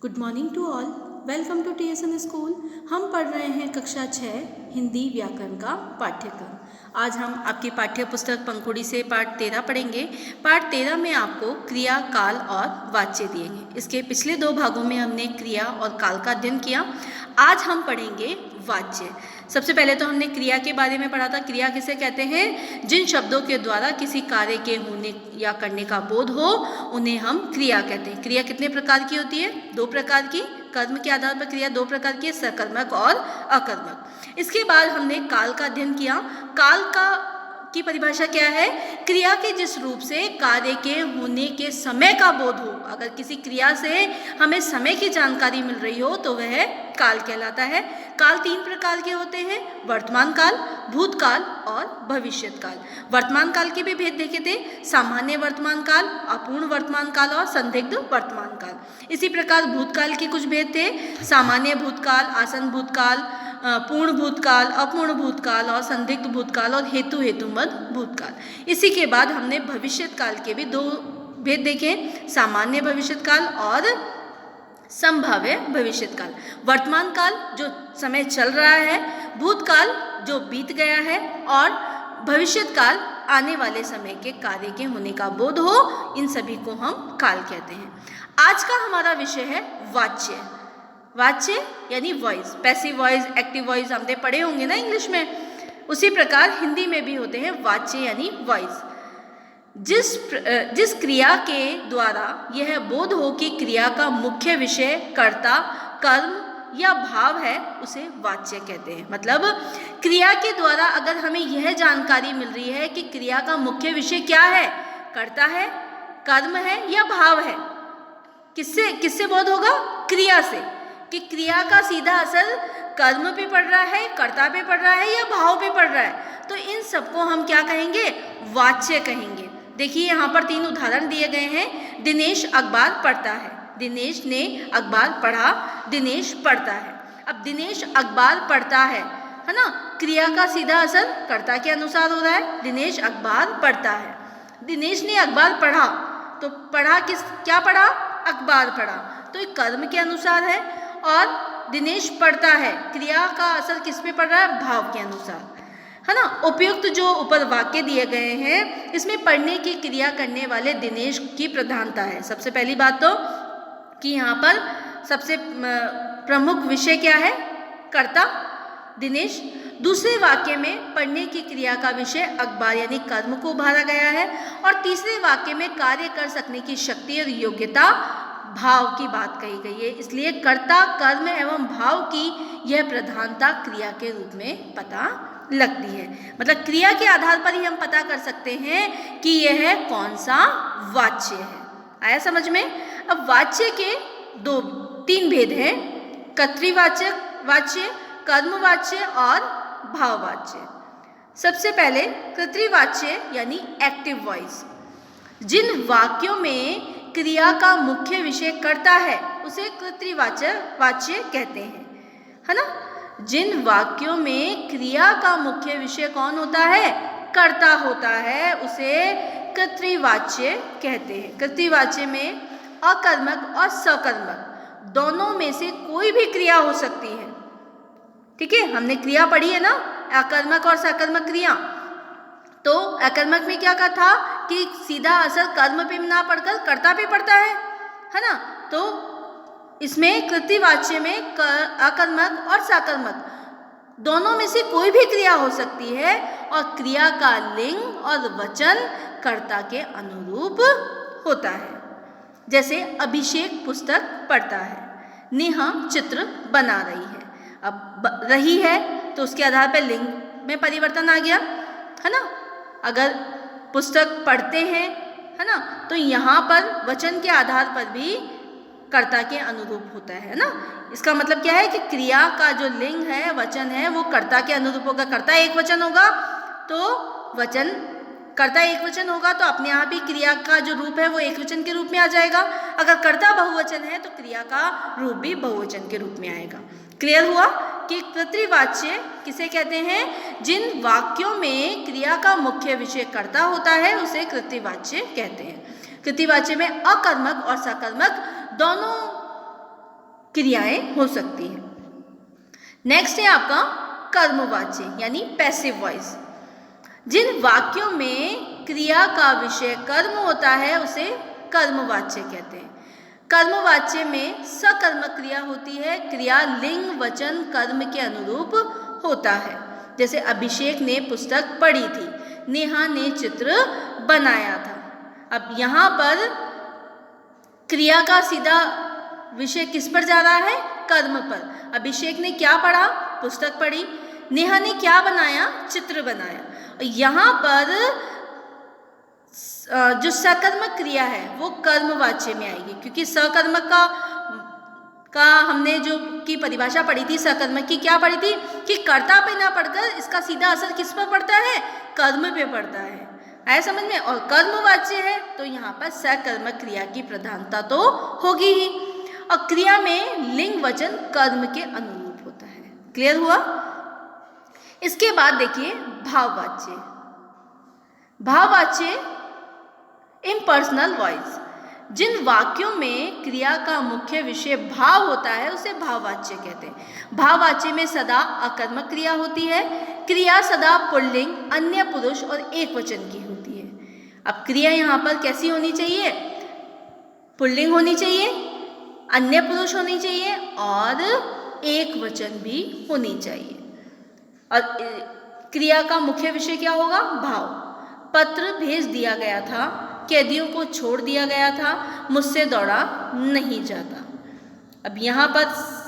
Good morning to all. Welcome to TSN school. हम पढ़ रहे हैं कक्षा 6 हिंदी व्याकरण का पाठ्यक्रम। आज हम आपकी पाठ्य पुस्तक पंखुड़ी से पाठ 13 पढ़ेंगे। पाठ 13 में आपको क्रिया, काल और वाच्य दिएंगे। इसके पिछले 2 भागों में हमने क्रिया और काल का अध्ययन किया। आज हम पढ़ेंगे वाच्य। सबसे पहले तो हमने क्रिया के बारे में पढ़ा था। क्रिया किसे कहते हैं? जिन शब्दों के द्वारा किसी कार्य के होने या करने का बोध हो उन्हें हम क्रिया कहते हैं। क्रिया कितने प्रकार की होती है? 2 प्रकार की। कर्म के आधार पर क्रिया 2 प्रकार की है, सकर्मक और अकर्मक। इसके बाद हमने काल का अध्ययन किया। काल की परिभाषा क्या है? क्रिया के जिस रूप से कार्य के होने के समय का बोध हो। अगर किसी क्रिया से हमें समय की जानकारी मिल रही हो तो वह काल कहलाता है। काल 3 प्रकार के होते हैं, वर्तमान काल, भूतकाल और भविष्यत काल। वर्तमान काल के भी भेद देखे थे, सामान्य वर्तमान काल, अपूर्ण वर्तमान काल और संदिग्ध वर्तमान काल। इसी प्रकार भूतकाल के कुछ भेद थे, सामान्य भूतकाल, आसन भूतकाल, पूर्ण भूतकाल, अपूर्ण भूतकाल और संदिग्ध भूतकाल और हेतुमद भूतकाल। इसी के बाद हमने भविष्यत काल के भी 2 भेद देखे, सामान्य भविष्यत काल और संभाव्य भविष्यत काल। वर्तमान काल जो समय चल रहा है, भूतकाल जो बीत गया है और भविष्यत काल आने वाले समय के कार्य के होने का बोध हो। इन सभी को हम काल कहते हैं। आज का हमारा विषय है वाच्य। वाच्य यानी voice, passive voice, active voice हमने पढ़े होंगे ना इंग्लिश में। उसी प्रकार हिंदी में भी होते हैं वाच्य यानी वॉइस। जिस क्रिया के द्वारा यह बोध हो कि क्रिया का मुख्य विषय कर्ता, कर्म या भाव है उसे वाच्य कहते हैं। मतलब क्रिया के द्वारा अगर हमें यह जानकारी मिल रही है कि क्रिया का मुख्य विषय क्या है, कर्ता है, कर्म है या भाव है, किससे बोध होगा? क्रिया से। कि क्रिया का सीधा असर कर्म पे पड़ रहा है, कर्ता पे पड़ रहा है या भाव पे पड़ रहा है, तो इन सबको हम क्या कहेंगे? वाच्य कहेंगे। देखिए यहाँ पर 3 उदाहरण दिए गए हैं। दिनेश अखबार पढ़ता है, दिनेश ने अखबार पढ़ा, दिनेश पढ़ता है। अब दिनेश अखबार पढ़ता है ना, क्रिया का सीधा असर कर्ता के अनुसार हो रहा है। दिनेश अखबार पढ़ता है, दिनेश ने अखबार पढ़ा, तो पढ़ा क्या पढ़ा? अखबार पढ़ा, तो एक कर्म के अनुसार है। और दिनेश पढ़ता है, क्रिया का असर किस पे पड़ रहा है? भाव के अनुसार, है ना। उपयुक्त जो ऊपर वाक्य दिए गए हैं इसमें पढ़ने की क्रिया करने वाले दिनेश की प्रधानता है। सबसे पहली बात तो कि यहाँ पर सबसे प्रमुख विषय क्या है? कर्ता दिनेश। दूसरे वाक्य में पढ़ने की क्रिया का विषय अखबार यानी कर्म को उभारा गया है। और तीसरे वाक्य में कार्य कर सकने की शक्ति और योग्यता, भाव की बात कही गई है। इसलिए कर्ता, कर्म एवं भाव की यह प्रधानता क्रिया के रूप में पता लगती है। मतलब क्रिया के आधार पर ही हम पता कर सकते हैं कि यह कौन सा वाच्य है। आया समझ में? अब वाच्य के 3 भेद हैं, कर्तृवाच्य वाच्य, कर्मवाच्य और भाववाच्य। सबसे पहले कर्तृवाच्य यानी एक्टिव वॉइस। जिन वाक्यों में क्रिया का मुख्य विषय कर्ता है उसे कर्तृवाच्य कहते हैं, है ना। जिन वाक्यों में क्रिया का मुख्य विषय कौन होता है? कर्ता होता है, उसे कर्तृवाच्य कहते हैं। कर्तृवाच्य में अकर्मक और सकर्मक दोनों में से कोई भी क्रिया हो सकती है। ठीक है, हमने क्रिया पढ़ी है ना, अकर्मक और सकर्मक क्रिया। तो अकर्मक में क्या कहा था कि सीधा असर कर्म पे ना पड़कर कर्ता पे पड़ता है ना। तो इसमें कर्तृवाच्य में अकर्मक और सकर्मक दोनों में से कोई भी क्रिया हो सकती है और क्रिया का लिंग और वचन कर्ता के अनुरूप होता है। जैसे अभिषेक पुस्तक पढ़ता है, नेहा चित्र बना रही है। अब रही है तो उसके आधार पर लिंग में परिवर्तन आ गया, है ना। अगर पुस्तक पढ़ते हैं, है ना, तो यहाँ पर वचन के आधार पर भी कर्ता के अनुरूप होता है ना। इसका मतलब क्या है कि क्रिया का जो लिंग है, वचन है, वो कर्ता के अनुरूप होगा। कर्ता एक वचन होगा तो वचन, कर्ता एक वचन होगा तो अपने आप ही क्रिया का जो रूप है वो एक वचन के रूप में आ जाएगा। अगर कर्ता बहुवचन है तो क्रिया का रूप भी बहुवचन के रूप में आएगा। क्लियर हुआ कि कर्तृवाच्य किसे कहते हैं? जिन वाक्यों में क्रिया का मुख्य विषय कर्ता होता है उसे कर्तृवाच्य कहते हैं। कर्तृवाच्य में अकर्मक और सकर्मक दोनों क्रियाएं हो सकती हैं। नेक्स्ट है आपका कर्मवाच्य यानी पैसिव वॉइस। जिन वाक्यों में क्रिया का विषय कर्म होता है उसे कर्मवाच्य कहते हैं। कर्मवाच्य में सकर्मक क्रिया होती है, क्रिया लिंग वचन कर्म के अनुरूप होता है। जैसे अभिषेक ने पुस्तक पढ़ी थी, नेहा ने चित्र बनाया था। अब यहाँ पर क्रिया का सीधा विषय किस पर जा रहा है? कर्म पर। अभिषेक ने क्या पढ़ा? पुस्तक पढ़ी। नेहा ने क्या बनाया? चित्र बनाया। यहाँ पर जो सकर्मक क्रिया है वो कर्मवाच्य में आएगी, क्योंकि सकर्मक का हमने जो की परिभाषा पढ़ी थी, सकर्मक की क्या पढ़ी थी कि कर्ता पे ना पढ़कर इसका सीधा असर किस पर पड़ता है? कर्म पे पड़ता है। आया समझ में? और कर्मवाच्य है तो यहाँ पर सकर्मक क्रिया की प्रधानता तो होगी ही, और क्रिया में लिंग वचन कर्म के अनुरूप होता है। क्लियर हुआ? इसके बाद देखिए भाववाच्य। भाववाच्य इम्पर्सनल वॉइस। जिन वाक्यों में क्रिया का मुख्य विषय भाव होता है उसे भाववाच्य कहते हैं। भाववाच्य में सदा अकर्मक क्रिया होती है, क्रिया सदा पुल्लिंग, अन्य पुरुष और एक वचन की होती है। अब क्रिया यहाँ पर कैसी होनी चाहिए? पुल्लिंग होनी चाहिए, अन्य पुरुष होनी चाहिए और एक वचन भी होनी चाहिए। और क्रिया का मुख्य विषय क्या होगा? भाव। पत्र भेज दिया गया था, कैदियों को छोड़ दिया गया था, मुझसे दौड़ा नहीं जाता। अब यहाँ पर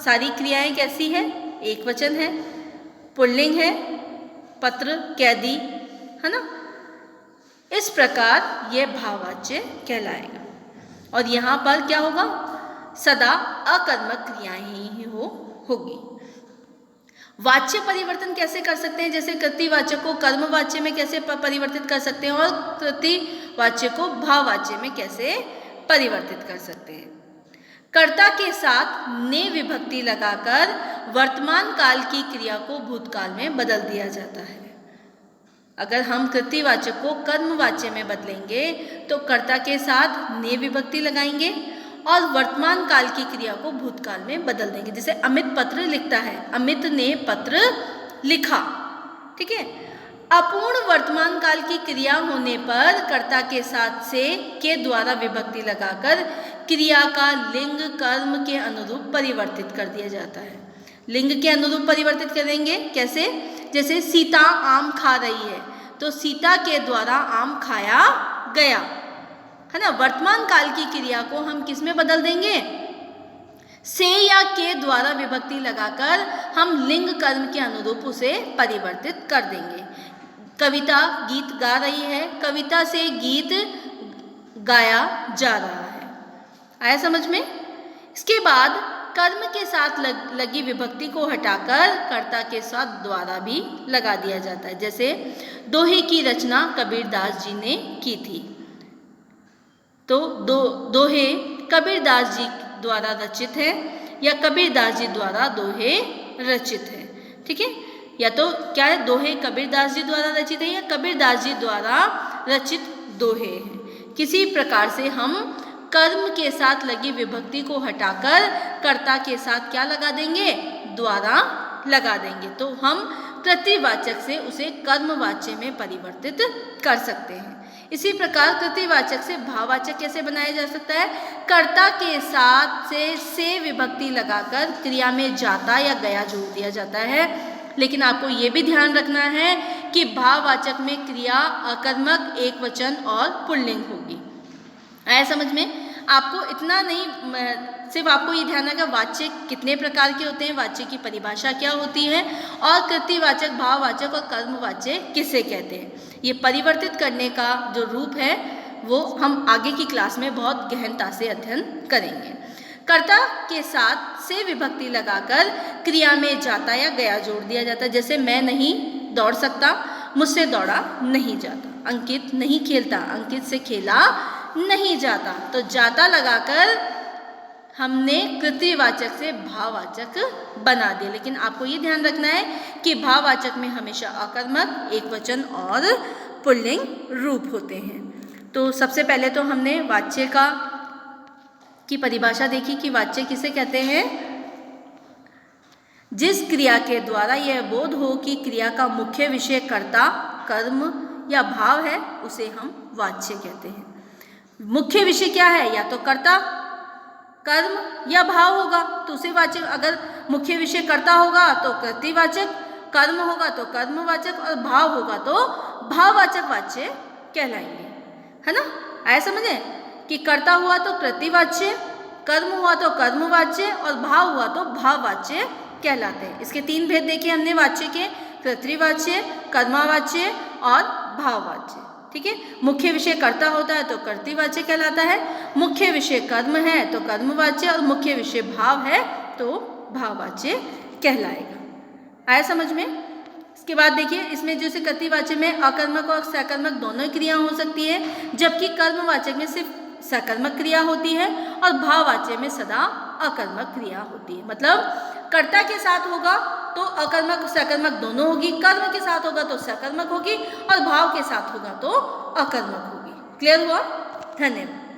सारी क्रियाएं कैसी है? एक वचन है, पुल्लिंग है, पत्र, कैदी, है ना? इस प्रकार यह भाववाच्य कहलाएगा। और यहाँ पर क्या होगा? सदा अकर्मक क्रियाएं ही होगी। वाच्य परिवर्तन कैसे कर सकते हैं? जैसे कृतिवाचक को कर्मवाच्य में कैसे परिवर्तित कर सकते हैं और कृतिवाच्य को भाववाच्य में कैसे परिवर्तित कर सकते हैं? कर्ता के साथ ने विभक्ति लगाकर वर्तमान काल की क्रिया को भूतकाल में बदल दिया जाता है। अगर हम कृतिवाचक को कर्मवाच्य में बदलेंगे तो कर्ता के साथ ने विभक्ति लगाएंगे और वर्तमान काल की क्रिया को भूतकाल में बदल देंगे। जैसे अमित पत्र लिखता है, अमित ने पत्र लिखा, ठीक है। अपूर्ण वर्तमान काल की क्रिया होने पर कर्ता के साथ से के द्वारा विभक्ति लगाकर क्रिया का लिंग कर्म के अनुरूप परिवर्तित कर दिया जाता है। लिंग के अनुरूप परिवर्तित करेंगे कैसे? जैसे सीता आम खा रही है तो सीता के द्वारा आम खाया गया, है ना। वर्तमान काल की क्रिया को हम किस में बदल देंगे? से या के द्वारा विभक्ति लगाकर हम लिंग कर्म के अनुरूप उसे परिवर्तित कर देंगे। कविता गीत गा रही है, कविता से गीत गाया जा रहा है। आया समझ में? इसके बाद कर्म के साथ लगी विभक्ति को हटाकर कर्ता के साथ द्वारा भी लगा दिया जाता है। जैसे दोहे की रचना कबीरदास जी ने की थी, तो दोहे कबीरदास जी द्वारा रचित है या कबीरदास जी द्वारा दोहे रचित है, ठीक है। या तो क्या है, दोहे कबीरदास जी द्वारा रचित है या कबीरदास जी द्वारा रचित दोहे हैं। किसी प्रकार से हम कर्म के साथ लगी विभक्ति को हटाकर कर्ता के साथ क्या लगा देंगे? द्वारा लगा देंगे, तो हम कृतिवाचक से उसे कर्मवाच्य में परिवर्तित कर सकते हैं। इसी प्रकार कृतिवाचक से भाववाचक कैसे बनाया जा सकता है? कर्ता के साथ से विभक्ति लगाकर क्रिया में जाता या गया जोड़ दिया जाता है। लेकिन आपको ये भी ध्यान रखना है कि भाववाचक में क्रिया अकर्मक, एक वचन और पुल्लिंग होगी। आया समझ में? आपको इतना नहीं, सिर्फ आपको ये ध्यान रखना वाच्य कितने प्रकार के होते हैं, वाच्य की परिभाषा क्या होती है और कृतिवाचक, भाववाचक और कर्मवाच्य किसे कहते हैं। ये परिवर्तित करने का जो रूप है वो हम आगे की क्लास में बहुत गहनता से अध्ययन करेंगे। कर्ता के साथ से विभक्ति लगाकर क्रिया में जाता या गया जोड़ दिया जाता है। जैसे मैं नहीं दौड़ सकता, मुझसे दौड़ा नहीं जाता। अंकित नहीं खेलता, अंकित से खेला नहीं जाता। तो जाता लगाकर हमने कृतिवाचक से भाववाचक बना दिया। लेकिन आपको ये ध्यान रखना है कि भाववाचक में हमेशा अकर्मक, एक वचन और पुल्लिंग रूप होते हैं। तो सबसे पहले तो हमने वाच्य की परिभाषा देखी कि वाच्य किसे कहते हैं? जिस क्रिया के द्वारा यह बोध हो कि क्रिया का मुख्य विषय कर्ता, कर्म या भाव है, उसे हम वाच्य कहते हैं। मुख्य विषय क्या है? या तो कर्ता, कर्म या भाव होगा तो उसे वाचक। अगर मुख्य विषय कर्ता होगा तो कर्तृवाचक, कर्म होगा तो कर्मवाचक और भाव होगा तो भाववाचक वाच्य कहलाएंगे, है ना। आया समझे कि कर्ता हुआ तो कर्तृवाच्य, कर्म हुआ तो कर्मवाच्य और भाव हुआ तो भाववाच्य कहलाते हैं। इसके तीन भेद देखे हमने वाच्य के, कर्तृवाच्य, कर्मवाच्य और भाववाच्य। ठीक है। मुख्य विषय कर्ता होता है तो कर्तृवाच्य कहलाता है, मुख्य विषय कर्म है तो कर्मवाच्य और मुख्य विषय भाव है तो भाववाच्य कहलाएगा। आया समझ में। इसके बाद देखिए इसमें जैसे कर्तृवाच्य में अकर्मक और सकर्मक दोनों क्रिया हो सकती है, जबकि कर्मवाचक में सिर्फ सकर्मक क्रिया होती है और भाववाच्य में सदा अकर्मक क्रिया होती है। मतलब कर्ता के साथ होगा तो अकर्मक सकर्मक दोनों होगी, कर्म के साथ होगा तो सकर्मक होगी और भाव के साथ होगा तो अकर्मक होगी। क्लियर हुआ? धन्यवाद।